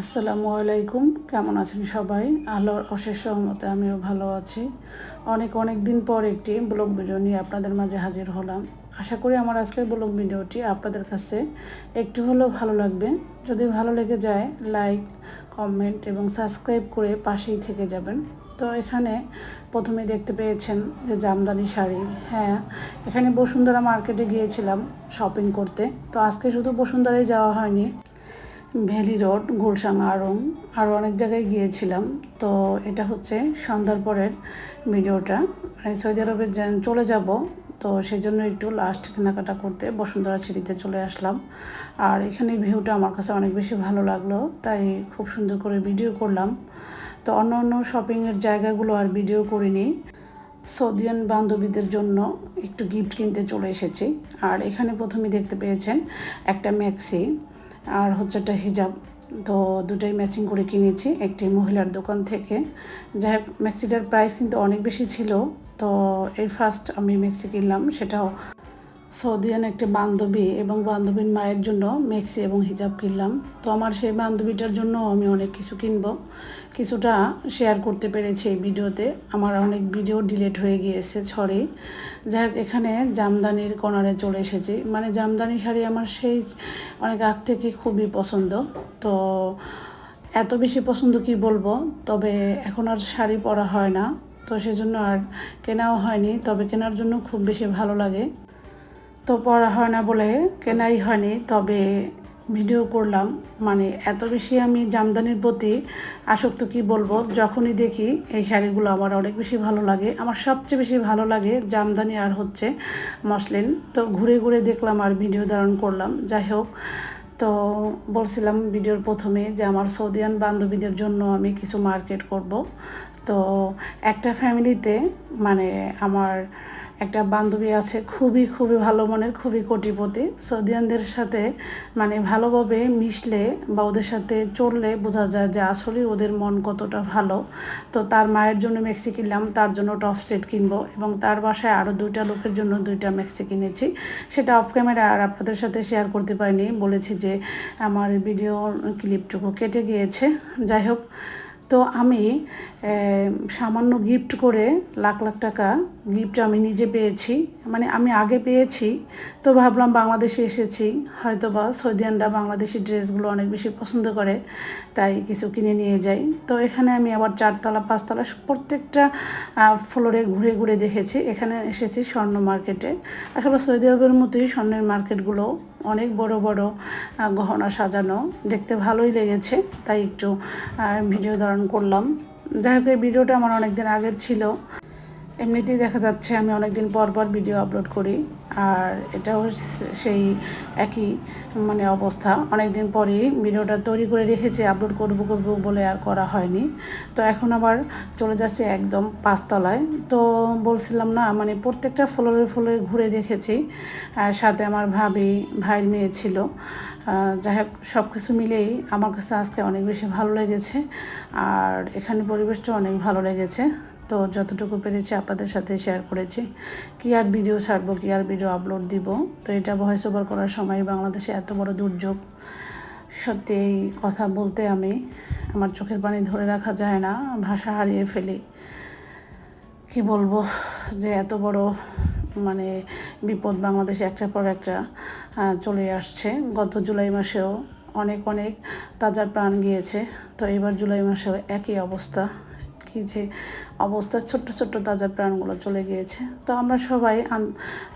আসসালামু আলাইকুম। কেমন আছেন সবাই? আল্লাহর অশেষ রহমতে আমিও ভালো আছি। অনেক দিন পর একটি ব্লগ ভিডিও নিয়ে আপনাদের মাঝে হাজির হলাম। আশা করি আমার আজকের ব্লগ ভিডিওটি আপনাদের কাছে একটু হলেও ভালো লাগবে। যদি ভালো লেগে যায় লাইক, কমেন্ট এবং সাবস্ক্রাইব করে পাশেই থেকে যাবেন। তো এখানে প্রথমে দেখতে পেয়েছেন যে জামদানি শাড়ি। হ্যাঁ, এখানে বসুন্ধরা মার্কেটে গিয়েছিলাম শপিং করতে। তো আজকে শুধু বসুন্ধরায় যাওয়া হয়নি, ভ্যালি রোড, গুলশান, আরও অনেক জায়গায় গিয়েছিলাম। তো এটা হচ্ছে সন্ধ্যার পরের ভিডিওটা। সৌদি আরবে চলে যাব, তো সেই জন্য একটু লাস্ট কেনাকাটা করতে বসুন্ধরা সিটিতে চলে আসলাম। আর এখানে ভিউটা আমার কাছে অনেক বেশি ভালো লাগলো, তাই খুব সুন্দর করে ভিডিও করলাম। তো অন্য শপিংয়ের জায়গাগুলো আর ভিডিও করিনি। সৌদিয়ান বান্ধবীদের জন্য একটু গিফট কিনতে চলে এসেছি। আর এখানে প্রথমে দেখতে পেয়েছেন একটা ম্যাক্সি আর হচ্ছে একটা হিজাব। তো দুটাই ম্যাচিং করে কিনেছি একটি মহিলার দোকান থেকে। যাই হোক, ম্যাক্সিটার প্রাইস কিন্তু অনেক বেশি ছিল। তো এই ফার্স্ট আমি ম্যাক্সি কিনলাম, সেটাও সৌদিয়ান একটি বান্ধবী এবং বান্ধবীর মায়ের জন্য মেক্সি এবং হিজাব কিনলাম। তো আমার সেই বান্ধবীটার জন্য আমি অনেক কিছু কিনবো, কিছুটা শেয়ার করতে পেরেছি এই ভিডিওতে। আমার অনেক ভিডিও ডিলিট হয়ে গিয়েছে, সরি। যাই হোক, এখানে জামদানির কর্নারে চলে এসেছি। মানে জামদানি শাড়ি আমার সেই অনেক আগ থেকে খুবই পছন্দ। তো এত বেশি পছন্দ কি বলবো, তবে এখন আর শাড়ি পরা হয় না, তো সেজন্য আর কেনাও হয়নি। তবে কেনার জন্য খুব বেশি ভালো লাগে, তো পড়া হয় না বলে কেনাই হয়নি। তবে ভিডিও করলাম। মানে এত বেশি আমি জামদানির প্রতি আসক্ত কি বলবো, যখনই দেখি এই শাড়িগুলো আমার অনেক বেশি ভালো লাগে। আমার সবচেয়ে বেশি ভালো লাগে জামদানি আর হচ্ছে মসলিন। তো ঘুরে ঘুরে দেখলাম আর ভিডিও ধারণ করলাম। যাই হোক, তো বলছিলাম ভিডিওর প্রথমে যে আমার সৌদিয়ান বান্ধবীদের জন্য আমি কিছু মার্কেট করব। তো একটা ফ্যামিলিতে, মানে আমার একটা বান্ধবী আছে, খুবই ভালো মনের, খুবই কোটিপতি। সৌদিয়ানদের সাথে মানে ভালোভাবে মিশলে বা ওদের সাথে চললে বোঝা যায় যে আসলে ওদের মন কতটা ভালো। তো তার মায়ের জন্য মেক্সি কিনলাম, তার জন্য টপ সেট কিনবো, এবং তার বাসায় আরও 2টা লোকের জন্য 2টা মেক্সি কিনেছি। সেটা অফ ক্যামেরা আর আপনাদের সাথে শেয়ার করতে পারিনি, বলেছি যে আমার ভিডিও ক্লিপটুকু কেটে গিয়েছে। যাই হোক, তো আমি সামান্য গিফট করে লাখ টাকা গিফট আমি নিজে পেয়েছি। মানে আমি আগে পেয়েছি, তো ভাবলাম বাংলাদেশে এসেছি, হয়তো বা সৌদিয়ানরা বাংলাদেশি ড্রেসগুলো অনেক বেশি পছন্দ করে, তাই কিছু কিনে নিয়ে যাই। তো এখানে আমি আবার 4তলা 5তলা প্রত্যেকটা ফ্লোরে ঘুরে ঘুরে দেখেছি। এখানে এসেছি স্বর্ণ মার্কেটে। আসলে সৌদি আরবের মতোই স্বর্ণের মার্কেটগুলো অনেক বড় গহনা সাজানো, দেখতে ভালোই লেগেছে, তাই একটু ভিডিও ধারণ করলাম। যাই হোক, এই ভিডিওটা আমার অনেক দিন আগের ছিল। এমনিতেই দেখা যাচ্ছে আমি অনেক দিন পর ভিডিও আপলোড করি, আর এটাও সেই একই মানে অবস্থা। অনেক দিন পরেই ভিডিওটা তৈরি করে রেখেছি, আপলোড করব বলে আর করা হয়নি। তো এখন আবার চলে যাচ্ছে একদম 5তলায়। তো বলছিলাম না, মানে প্রত্যেকটা ফ্লোরে ঘুরে দেখেছি। সাথে আমার ভাইয়ের মেয়ে ছিল। যাই হোক, সব কিছু মিলেই আমার কাছে আজকে অনেক বেশি ভালো লেগেছে, আর এখানে পরিবেশটা অনেক ভালো লেগেছে। তো যতটুকু পেরেছি আপনাদের সাথে শেয়ার করেছি। কি আর ভিডিও ছাড়বো, কি আর ভিডিও আপলোড দিব। তো এটা ভয়েস ওভার করার সময় বাংলাদেশে এত বড় দুর্যোগ, সত্যি এই কথা বলতে আমার চোখের পানি ধরে রাখা যায় না, ভাষা হারিয়ে ফেলি। কি বলবো যে এত বড় মানে বিপদ বাংলাদেশে একটার পর একটা চলে আসছে। গত জুলাই মাসেও অনেক তাজা প্রাণ গিয়েছে। তো এবার জুলাই মাসেও একই অবস্থা। কি যে অবস্থা, ছোট্ট তাজা প্রাণগুলো চলে গিয়েছে। তো আমরা সবাই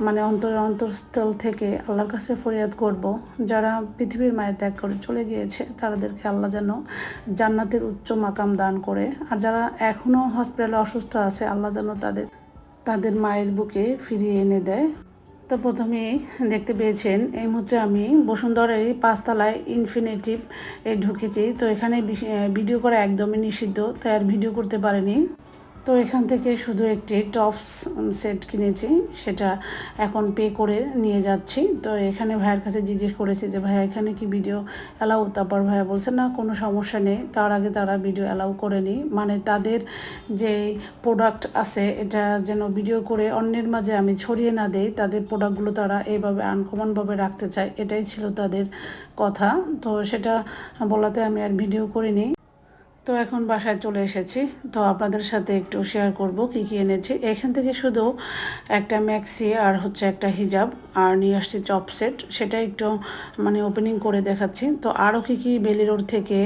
মানে অন্তরস্থল থেকে আল্লাহর কাছে ফরিয়াদ করব, যারা পৃথিবীর মায়া ত্যাগ করে চলে গিয়েছে তাদেরকে আল্লাহ যেন জান্নাতের উচ্চ মাকাম দান করে। আর যারা এখনও হসপিটালে অসুস্থ আছে, আল্লাহ যেন তাদের মায়ের বুকে ফিরিয়ে এনে দেয়। তো প্রথমেই দেখতে পেয়েছেন এই মুহূর্তে আমি বসুন্ধরার 5তলায় ইনফিনিটিভ ঢুকেছি। তো এখানে ভিডিও করা একদমই নিষিদ্ধ, তাই আর ভিডিও করতে পারিনি। তো এখান থেকে শুধু একটি টপস সেট কিনেছি, সেটা এখন পে করে নিয়ে যাচ্ছি। তো এখানে ভাইয়ের কাছে জিজ্ঞেস করেছি যে ভাইয়া এখানে কি ভিডিও অ্যালাউ, তারপর ভাইয়া বলছে না কোনো সমস্যা নেই। তার আগে তারা ভিডিও অ্যালাউ করেনি, মানে তাদের যে প্রোডাক্ট আছে এটা যেন ভিডিও করে অন্যের মাঝে আমি ছড়িয়ে না দেই, তাদের প্রোডাক্টগুলো তারা এইভাবে আনকমনভাবে রাখতে চায়, এটাই ছিল তাদের কথা। তো সেটা বলাতে আমি আর ভিডিও করিনি। তো এখন বাসায় চলে এসেছি, তো আপনাদের সাথে একটু শেয়ার করব কী কী এনেছি। এখান থেকে শুধু একটা ম্যাক্সি আর হচ্ছে একটা হিজাব আর নিয়ে আসছি চপ সেট, সেটা একটু মানে ওপেনিং করে দেখাচ্ছি। তো আরও কী কী বেলি রোড থেকে,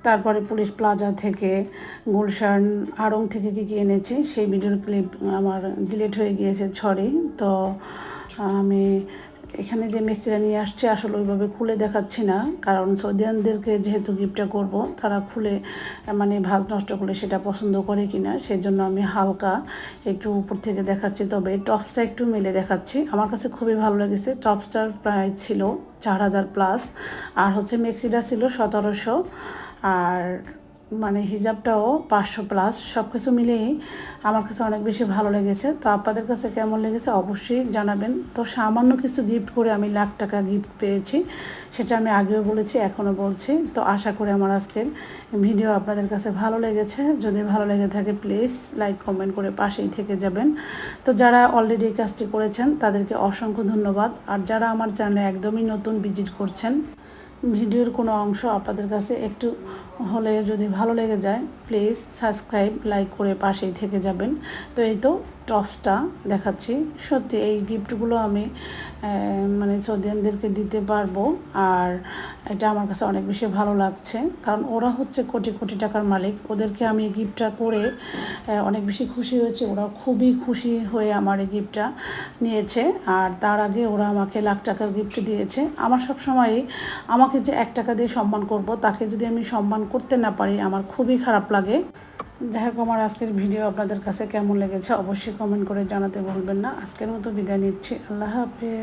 তারপরে পুলিশ প্লাজা থেকে, গুলশান আড়ং থেকে কী কী এনেছি সেই ভিডিওর ক্লিপ আমার ডিলিট হয়ে গিয়েছে, সরি। তো আমি এখানে যে মিক্সিটা নিয়ে আসছে আসলে ওইভাবে খুলে দেখাচ্ছি না, কারণ সৌদিয়ানদেরকে যেহেতু গিফটটা করব, তারা খুলে মানে ভাঁজ নষ্ট করলে সেটা পছন্দ করে কি না, সেই জন্য আমি হালকা একটু উপর থেকে দেখাচ্ছি। তবে টপসটা একটু মেলে দেখাচ্ছি, আমার কাছে খুবই ভালো লেগেছে। টপসটার প্রাইস ছিল 4000 প্লাস, আর হচ্ছে মিক্সিটা ছিল 1700, আর মানে হিজাবটাও 500 প্লাস। সব কিছু মিলিয়েই আমার কাছে অনেক বেশি ভালো লেগেছে। তো আপনাদের কাছে কেমন লেগেছে অবশ্যই জানাবেন। তো সামান্য কিছু গিফট করে আমি লাখ টাকা গিফট পেয়েছি, সেটা আমি আগেও বলেছি, এখনও বলছি। তো আশা করি আমার আজকের ভিডিও আপনাদের কাছে ভালো লেগেছে। যদি ভালো লেগে থাকে প্লিজ লাইক কমেন্ট করে পাশেই থেকে যাবেন। তো যারা অলরেডি এই কাজটি করেছেন তাদেরকে অসংখ্য ধন্যবাদ। আর যারা আমার চ্যানেলে একদমই নতুন ভিজিট করছেন, ভিডিওর কোনো অংশ আপনাদের কাছে একটু হলে যদি ভালো লেগে যায় প্লিজ সাবস্ক্রাইব লাইক করে পাশেই থেকে যাবেন। তো এই তো টপসটা দেখাচ্ছি, সত্যি এই গিফটগুলো আমি মানে সৌদিয়ানদেরকে দিতে পারবো, আর এটা আমার কাছে অনেক বেশি ভালো লাগছে, কারণ ওরা হচ্ছে কোটি কোটি টাকার মালিক। ওদেরকে আমি গিফটটা করে অনেক বেশি খুশি হয়েছে, ওরা খুবই খুশি হয়ে আমার এই গিফটটা নিয়েছে। আর তার আগে ওরা আমাকে লাখ টাকার গিফট দিয়েছে। আমার সব সময়ই আমাকে যে 1 টাকা দিয়ে সম্মান করব, তাকে যদি আমি সম্মান করতে না পারি আমার খুবই খারাপ লাগে। যাই হোক, আমার আজকের ভিডিও আপনাদের কাছে কেমন লেগেছে অবশ্যই কমেন্ট করে জানাতে ভুলবেন না। আজকের মতো বিদায় নিচ্ছি, আল্লাহ হাফেজ।